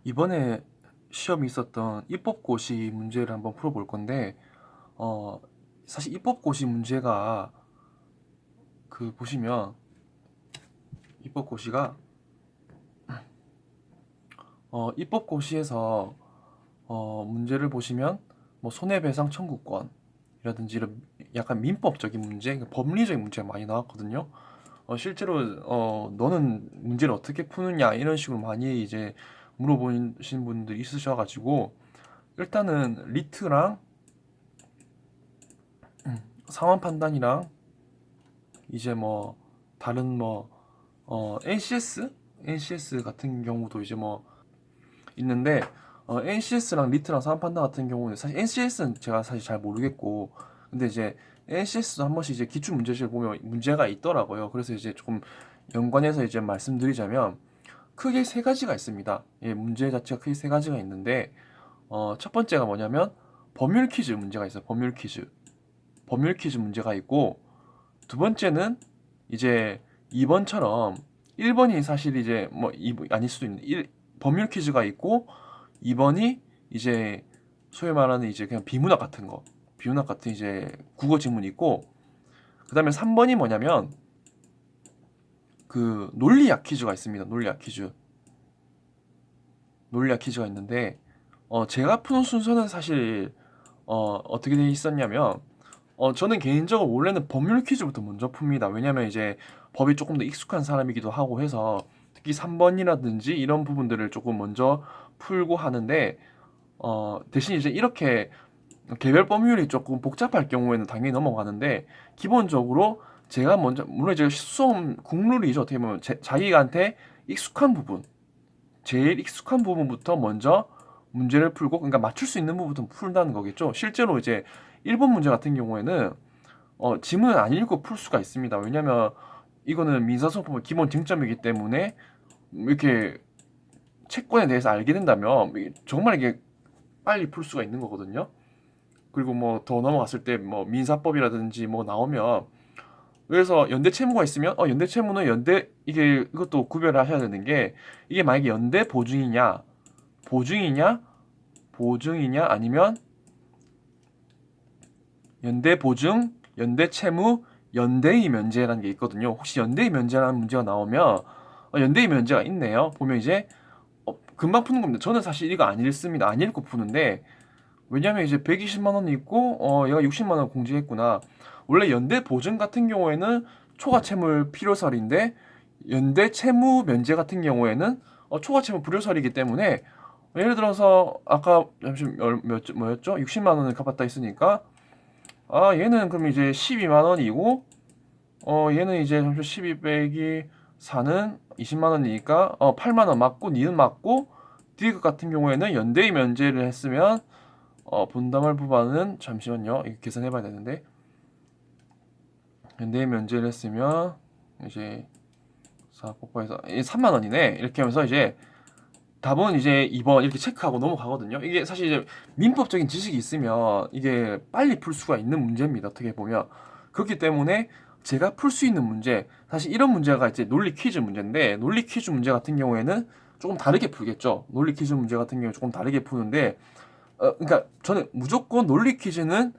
이번에 시험이 있었던 입법고시 문제를 한번 풀어볼 건데, 어, 사실 입법고시 문제가 보시면 입법고시가 입법고시에서 문제를 보시면 뭐 손해배상 청구권이라든지 이런 약간 민법적인 문제, 그러니까 법리적인 문제가 많이 나왔거든요. 실제로 너는 문제를 어떻게 푸느냐 이런 식으로 많이 이제 물어보신 분들이 있으셔가지고 일단은 리트랑 상황 판단이랑 이제 뭐 다른 뭐 NCS 같은 경우도 이제 뭐 있는데 NCS랑 리트랑 상황 판단 같은 경우는 사실 NCS는 제가 사실 잘 모르겠고 근데 이제 NCS도 한 번씩 이제 기출 문제집을 보면 문제가 있더라고요. 그래서 이제 조금 연관해서 이제 말씀드리자면 크게 세 가지가 있습니다. 예, 문제 자체가 크게 세 가지가 있는데 첫 번째가 뭐냐면 법률 퀴즈 문제가 있어요. 법률 퀴즈 문제가 있고 두 번째는 이제 2번처럼 1번이 사실 이제 뭐 아닐 수도 있는 법률 퀴즈가 있고 2번이 이제 소위 말하는 이제 그냥 비문학 같은 거 비문학 같은 이제 국어 지문이 있고 그 다음에 3번이 뭐냐면 논리학 퀴즈가 있습니다. 논리학 퀴즈가 있는데 제가 푸는 순서는 사실 어떻게 돼 있었냐면 저는 개인적으로 원래는 법률 퀴즈부터 먼저 풉니다. 왜냐면 이제 법이 조금 더 익숙한 사람이기도 하고 해서 특히 3번이라든지 이런 부분들을 조금 먼저 풀고 하는데 대신 이제 이렇게 개별 법률이 조금 복잡할 경우에는 당연히 넘어가는데 기본적으로 제가 먼저 물론 이제 수험 국룰이죠. 어떻게 보면 자기한테 익숙한 부분 제일 익숙한 부분부터 먼저 문제를 풀고 그러니까 맞출 수 있는 부분부터 푼다는 거겠죠. 실제로 이제 1번 문제 같은 경우에는 지문을 안 읽고 풀 수가 있습니다. 왜냐면 이거는 민사소법의 기본 쟁점이기 때문에 이렇게 채권에 대해서 알게 된다면 정말 이게 빨리 풀 수가 있는 거거든요. 그리고 뭐 더 넘어갔을 때 뭐 민사법이라든지 뭐 나오면 그래서 연대 채무가 있으면 연대 채무는 연대 이게 이것도 구별을 하셔야 되는 게 이게 만약에 연대 보증이냐 보증이냐 아니면 연대 보증, 연대 채무, 연대의 면제라는 게 있거든요. 혹시 연대의 면제라는 문제가 나오면 연대의 면제가 있네요. 보면 이제 금방 푸는 겁니다. 저는 사실 이거 안 읽습니다. 안 읽고 푸는데 왜냐면 이제 120만 원이 있고 얘가 60만 원 공제했구나. 원래 연대 보증 같은 경우에는 초과 채물 필요설인데 연대 채무 면제 같은 경우에는 초과 채무 불효설이기 때문에 예를 들어서 아까 잠시 뭐였죠? 60만 원을 갚았다 했으니까 얘는 그럼 이제 12만 원이고 얘는 이제 잠시 12 빼기 4는 20만 원이니까 8만 원 맞고 니은 맞고 디귿 같은 경우에는 연대의 면제를 했으면 분담할 부반은 잠시만요. 이거 계산해 봐야 되는데 연대의 면제를 했으면 이제 4 곱해서 3만 원이네. 이렇게 하면서 이제 답은 이제 2번 이렇게 체크하고 넘어가거든요. 이게 사실 이제 민법적인 지식이 있으면 이게 빨리 풀 수가 있는 문제입니다. 어떻게 보면. 그렇기 때문에 제가 풀 수 있는 문제, 사실 이런 문제가 이제 논리 퀴즈 문제인데, 논리 퀴즈 문제 같은 경우에는 조금 다르게 풀겠죠. 논리 퀴즈 문제 같은 경우에 조금 다르게 푸는데, 그러니까 저는 무조건 논리 퀴즈는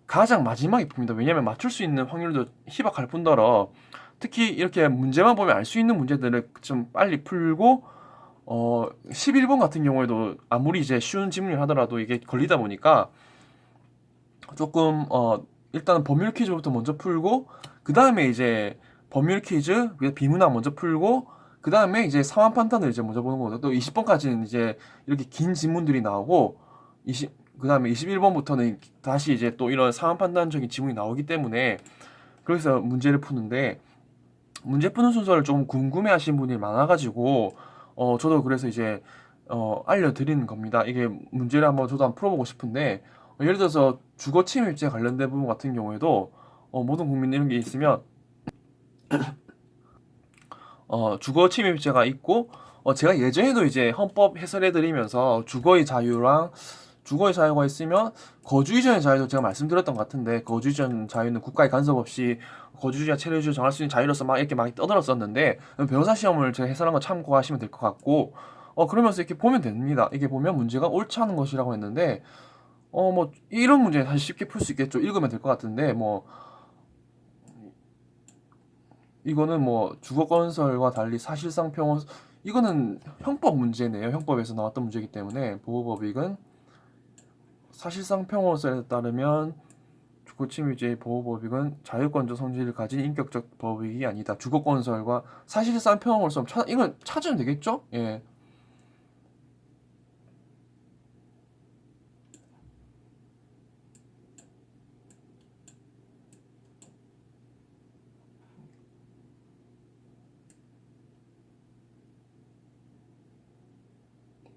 가장 마지막에 풉니다. 왜냐면 맞출 수 있는 확률도 희박할 뿐더러, 특히 이렇게 문제만 보면 알 수 있는 문제들을 좀 빨리 풀고, 11번 같은 경우에도 아무리 이제 쉬운 질문을 하더라도 이게 걸리다 보니까 조금 일단 법률 퀴즈부터 먼저 풀고 그 다음에 이제 법률 퀴즈 비문학 먼저 풀고 그 다음에 이제 상황 판단을 이제 먼저 보는 거죠. 또 20번까지는 이제 이렇게 긴 지문들이 나오고 그 다음에 21번부터는 다시 이제 또 이런 상황 판단적인 지문이 나오기 때문에 그래서 문제를 푸는데 문제 푸는 순서를 좀 궁금해 하시는 분이 많아가지고 저도 그래서 이제 알려드리는 겁니다. 이게 문제를 한번 저도 한번 풀어보고 싶은데 예를 들어서 주거 침입죄 관련된 부분 같은 경우에도 모든 국민 이런 게 있으면 주거 침입죄가 있고 제가 예전에도 이제 헌법 해설해드리면서 주거의 자유가 있으면 거주 이전의 자유도 제가 말씀드렸던 것 같은데 거주 이전 자유는 국가의 간섭 없이 거주지와 체류지를 정할 수 있는 자유로서 막 이렇게 많이 떠들었었는데 변호사 시험을 제가 해설한 거 참고하시면 될 것 같고 그러면서 이렇게 보면 됩니다. 이게 보면 문제가 옳지 않은 것이라고 했는데 뭐 이런 문제 사실 쉽게 풀 수 있겠죠. 읽으면 될 것 같은데 뭐 이거는 뭐 주거건설과 달리 사실상 평원 이거는 형법 문제네요. 형법에서 나왔던 문제이기 때문에 보호법익은 사실상 평원설에 따르면 주거침입죄의 보호법익은 자유권적 성질을 가진 인격적 법익이 아니다. 주거건설과 사실상 평원설 이건 찾으면 되겠죠? 예.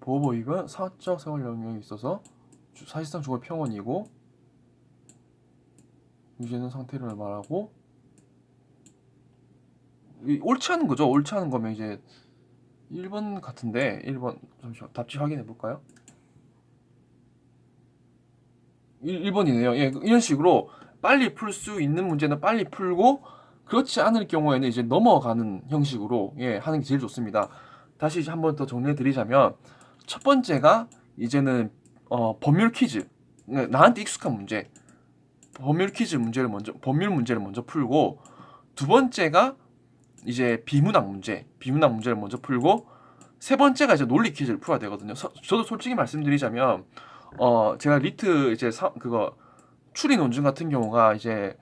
보호법익은 사적 생활 영역에 있어서 사실상 주거 평원이고 유지되는 상태를 말하고 옳지 않은 거죠. 옳지 않은 거면 이제 1번 같은데 1번 잠시만 답지 확인해 볼까요? 1번이네요. 예, 이런 식으로 빨리 풀 수 있는 문제는 빨리 풀고 그렇지 않을 경우에는 이제 넘어가는 형식으로 예, 하는 게 제일 좋습니다. 다시 한 번 더 정리해 드리자면 첫 번째가 이제는 법률 퀴즈. 나한테 익숙한 문제. 법률 문제를 먼저 풀고 두 번째가 이제 비문학 문제를 먼저 풀고 세 번째가 이제 논리 퀴즈를 풀어야 되거든요. 저도 솔직히 말씀드리자면 제가 리트 이제 그거 추리 논증 같은 경우가 이제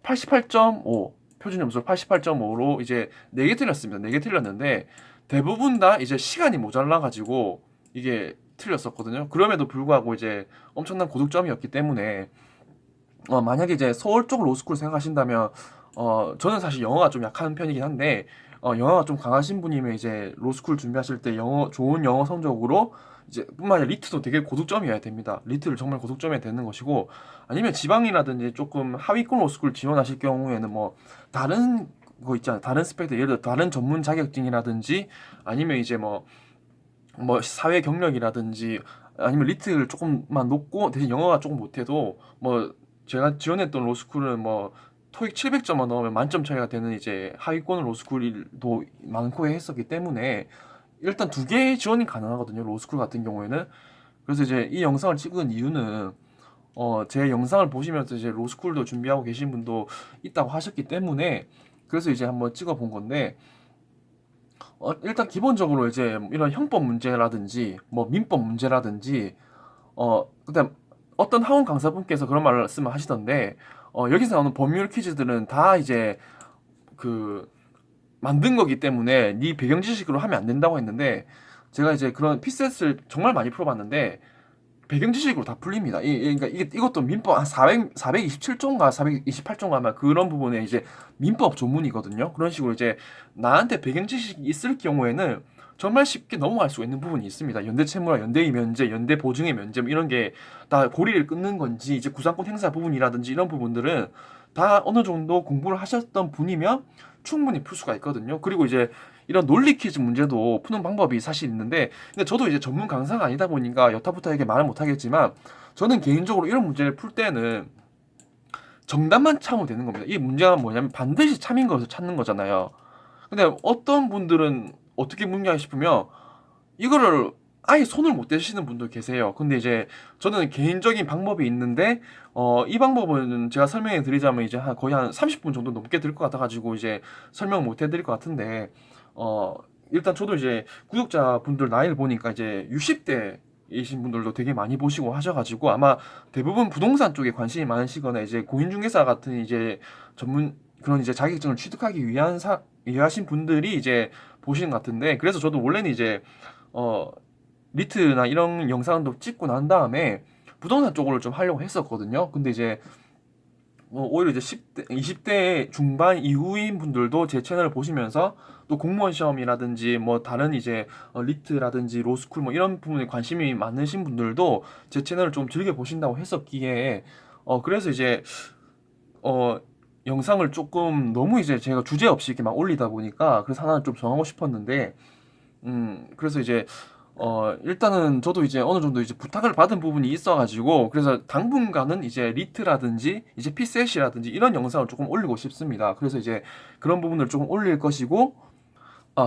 88.5 표준 점수 88.5로 이제 4개 틀렸습니다. 4개 틀렸는데 대부분 다 이제 시간이 모자라 가지고 이게 틀렸었거든요. 그럼에도 불구하고 이제 엄청난 고득점이었기 때문에 만약에 이제 서울 쪽 로스쿨 생각하신다면 저는 사실 영어가 좀 약한 편이긴 한데 영어가 좀 강하신 분이면 이제 로스쿨 준비하실 때 좋은 영어 성적으로 이제 뿐만 아니라 리트도 되게 고득점이어야 됩니다. 리트를 정말 고득점이어야 되는 것이고 아니면 지방이라든지 조금 하위권 로스쿨 지원하실 경우에는 뭐 다른 거 있잖아요. 다른 스펙터 예를 들어 다른 전문 자격증이라든지 아니면 이제 뭐 사회 경력이라든지 아니면 리트를 조금만 높고 대신 영어가 조금 못해도 뭐 제가 지원했던 로스쿨은 뭐 토익 700점만 넣으면 만점 차이가 되는 이제 하위권 로스쿨도 많고 했었기 때문에 일단 두 개의 지원이 가능하거든요. 로스쿨 같은 경우에는. 그래서 이제 이 영상을 찍은 이유는 제 영상을 보시면서 이제 로스쿨도 준비하고 계신 분도 있다고 하셨기 때문에 그래서 이제 한번 찍어 본 건데 일단 기본적으로 이제 이런 형법 문제라든지 뭐 민법 문제라든지 그다음 어떤 학원 강사분께서 그런 말씀을 하시던데 여기서 나오는 법률 퀴즈들은 다 이제 그 만든 거기 때문에 네 배경 지식으로 하면 안 된다고 했는데 제가 이제 그런 피셋을 정말 많이 풀어봤는데 배경 지식으로 다 풀립니다. 그러니까 이것도 민법 한 427조인가 428조인가 아마 그런 부분에 이제 민법 조문이거든요. 그런 식으로 이제 나한테 배경 지식이 있을 경우에는 정말 쉽게 넘어갈 수 있는 부분이 있습니다. 연대 채무라, 연대의 면제, 연대 보증의 면제 뭐 이런 게 다 고리를 끊는 건지 이제 구상권 행사 부분이라든지 이런 부분들은 다 어느 정도 공부를 하셨던 분이면 충분히 풀 수가 있거든요. 그리고 이제 이런 논리 퀴즈 문제도 푸는 방법이 사실 있는데 근데 저도 이제 전문 강사가 아니다 보니까 여타부타에게 말을 못 하겠지만 저는 개인적으로 이런 문제를 풀 때는 정답만 참으면 되는 겁니다. 이 문제가 뭐냐면 반드시 참인 것을 찾는 거잖아요. 근데 어떤 분들은 어떻게 묻냐 싶으면 이거를 아예 손을 못 대시는 분도 계세요. 근데 이제 저는 개인적인 방법이 있는데 이 방법은 제가 설명해 드리자면 이제 거의 한 30분 정도 넘게 들 것 같아 가지고 이제 설명 못 해드릴 것 같은데 일단 저도 이제 구독자분들 나이를 보니까 이제 60대 이신 분들도 되게 많이 보시고 하셔가지고 아마 대부분 부동산 쪽에 관심이 많으시거나 이제 공인중개사 같은 이제 전문 그런 이제 자격증을 취득하기 위하신 분들이 이제 보시는 것 같은데 그래서 저도 원래는 이제 어 리트나 이런 영상도 찍고 난 다음에 부동산 쪽으로 좀 하려고 했었거든요. 근데 이제 오히려 이제 10대, 20대 중반 이후인 분들도 제 채널을 보시면서 또 공무원 시험이라든지 뭐 다른 이제 리트라든지 로스쿨 뭐 이런 부분에 관심이 많으신 분들도 제 채널을 좀 즐겨 보신다고 했었기에 그래서 이제 어 영상을 조금 너무 이제 제가 주제 없이 이렇게 막 올리다 보니까 그래서 하나는 좀 정하고 싶었는데 그래서 이제 일단은 저도 이제 어느 정도 이제 부탁을 받은 부분이 있어가지고 그래서 당분간은 이제 리트라든지 이제 피셋이라든지 이런 영상을 조금 올리고 싶습니다. 그래서 이제 그런 부분을 조금 올릴 것이고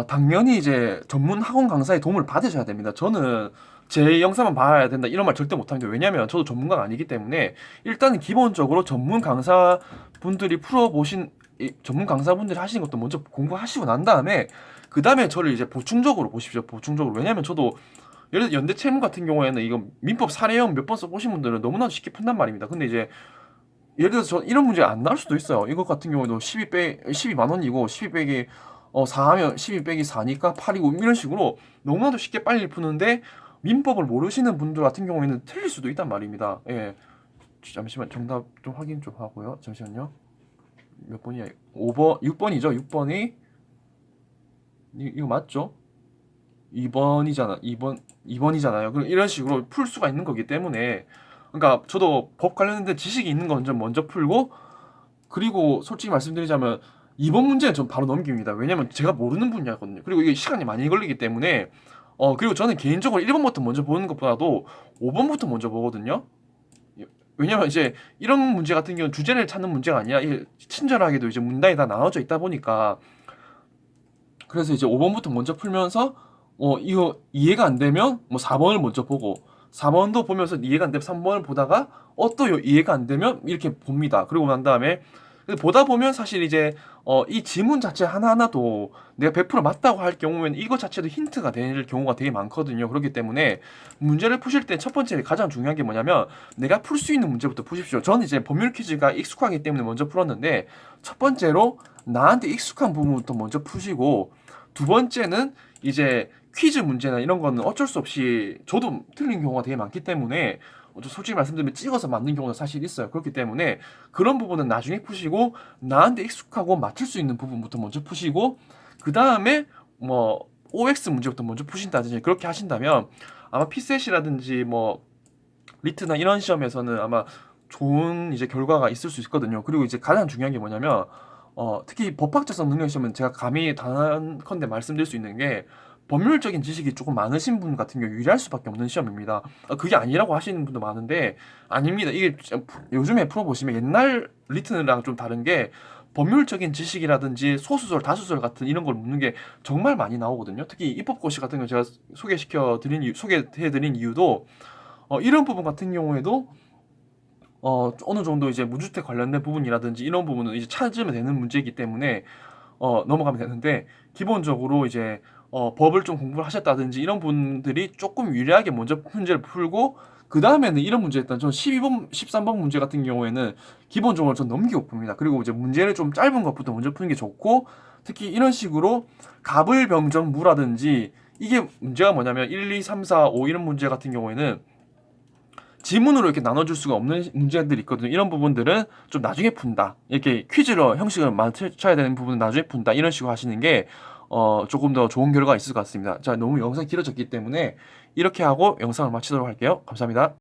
당연히 이제 전문 학원 강사의 도움을 받으셔야 됩니다. 저는 제 영상만 봐야 된다 이런 말 절대 못합니다. 왜냐면 저도 전문가가 아니기 때문에 일단은 기본적으로 전문 강사분들이 풀어보신 전문 강사분들이 하시는 것도 먼저 공부하시고 난 다음에 그 다음에 저를 이제 보충적으로 보십시오. 보충적으로. 왜냐면 저도 예를 들어 연대채무 같은 경우에는 이거 민법 사례형 몇 번 써보신 분들은 너무나도 쉽게 푼단 말입니다. 근데 이제 예를 들어서 저 이런 문제가 안 나올 수도 있어요. 이것 같은 경우에도 12만 원이고 12 빼기 4하면 12 빼기 4니까 8이고 이런 식으로 너무나도 쉽게 빨리 푸는데 민법을 모르시는 분들 같은 경우에는 틀릴 수도 있단 말입니다. 예. 잠시만 정답 좀 확인 좀 하고요. 잠시만요. 몇 번이야? 5번, 6번이죠. 6번이 이거 맞죠? 2번이잖아. 2번이잖아요. 그럼 이런 식으로 풀 수가 있는 거기 때문에 그러니까 저도 법 관련된 지식이 있는 건 좀 먼저 풀고 그리고 솔직히 말씀드리자면 이번 문제는 전 바로 넘깁니다. 왜냐면 제가 모르는 분야거든요. 그리고 이게 시간이 많이 걸리기 때문에 그리고 저는 개인적으로 1번부터 먼저 보는 것보다도 5번부터 먼저 보거든요. 왜냐면 이제 이런 문제 같은 경우는 주제를 찾는 문제가 아니라 이게 친절하게도 이제 문단이 다 나눠져 있다 보니까 그래서 이제 5번부터 먼저 풀면서 이거 이해가 안 되면 뭐 4번을 먼저 보고 4번도 보면서 이해가 안 되면 3번을 보다가 또 이해가 안 되면 이렇게 봅니다. 그리고 난 다음에 보다 보면 사실 이제 이 지문 자체 하나하나도 내가 100% 맞다고 할 경우에는 이거 자체도 힌트가 될 경우가 되게 많거든요. 그렇기 때문에 문제를 푸실 때 첫 번째 가장 중요한 게 뭐냐면 내가 풀 수 있는 문제부터 푸십시오. 저는 이제 법률 퀴즈가 익숙하기 때문에 먼저 풀었는데 첫 번째로 나한테 익숙한 부분부터 먼저 푸시고 두 번째는 이제 퀴즈 문제나 이런 거는 어쩔 수 없이 저도 틀린 경우가 되게 많기 때문에 솔직히 말씀드리면 찍어서 맞는 경우도 사실 있어요. 그렇기 때문에 그런 부분은 나중에 푸시고 나한테 익숙하고 맞출 수 있는 부분부터 먼저 푸시고 그 다음에 뭐 OX 문제부터 먼저 푸신다든지 그렇게 하신다면 아마 피셋이라든지 뭐 리트나 이런 시험에서는 아마 좋은 이제 결과가 있을 수 있거든요. 그리고 이제 가장 중요한 게 뭐냐면 특히 법학자성 능력 시험은 제가 감히 단컨대 말씀드릴 수 있는 게 법률적인 지식이 조금 많으신 분 같은 경우 유리할 수밖에 없는 시험입니다. 그게 아니라고 하시는 분도 많은데 아닙니다. 이게 요즘에 풀어보시면 옛날 리트랑 좀 다른 게 법률적인 지식이라든지 소수설, 다수설 같은 이런 걸 묻는 게 정말 많이 나오거든요. 특히 입법고시 같은 거 제가 소개해드린 이유도 이런 부분 같은 경우에도 어느 정도 이제 무주택 관련된 부분이라든지 이런 부분은 이제 찾으면 되는 문제이기 때문에 넘어가면 되는데 기본적으로 이제 법을 좀 공부를 하셨다든지 이런 분들이 조금 유리하게 먼저 문제를 풀고 그 다음에는 이런 문제 일단 전 12번, 13번 문제 같은 경우에는 기본적으로 좀 넘기고 풉니다. 그리고 이제 문제를 좀 짧은 것부터 먼저 푸는 게 좋고 특히 이런 식으로 갑을병정무라든지 이게 문제가 뭐냐면 1, 2, 3, 4, 5 이런 문제 같은 경우에는 지문으로 이렇게 나눠줄 수가 없는 문제들이 있거든요. 이런 부분들은 좀 나중에 푼다. 이렇게 퀴즈로 형식을 맞춰야 되는 부분은 나중에 푼다. 이런 식으로 하시는 게 조금 더 좋은 결과가 있을 것 같습니다. 자, 너무 영상이 길어졌기 때문에 이렇게 하고 영상을 마치도록 할게요. 감사합니다.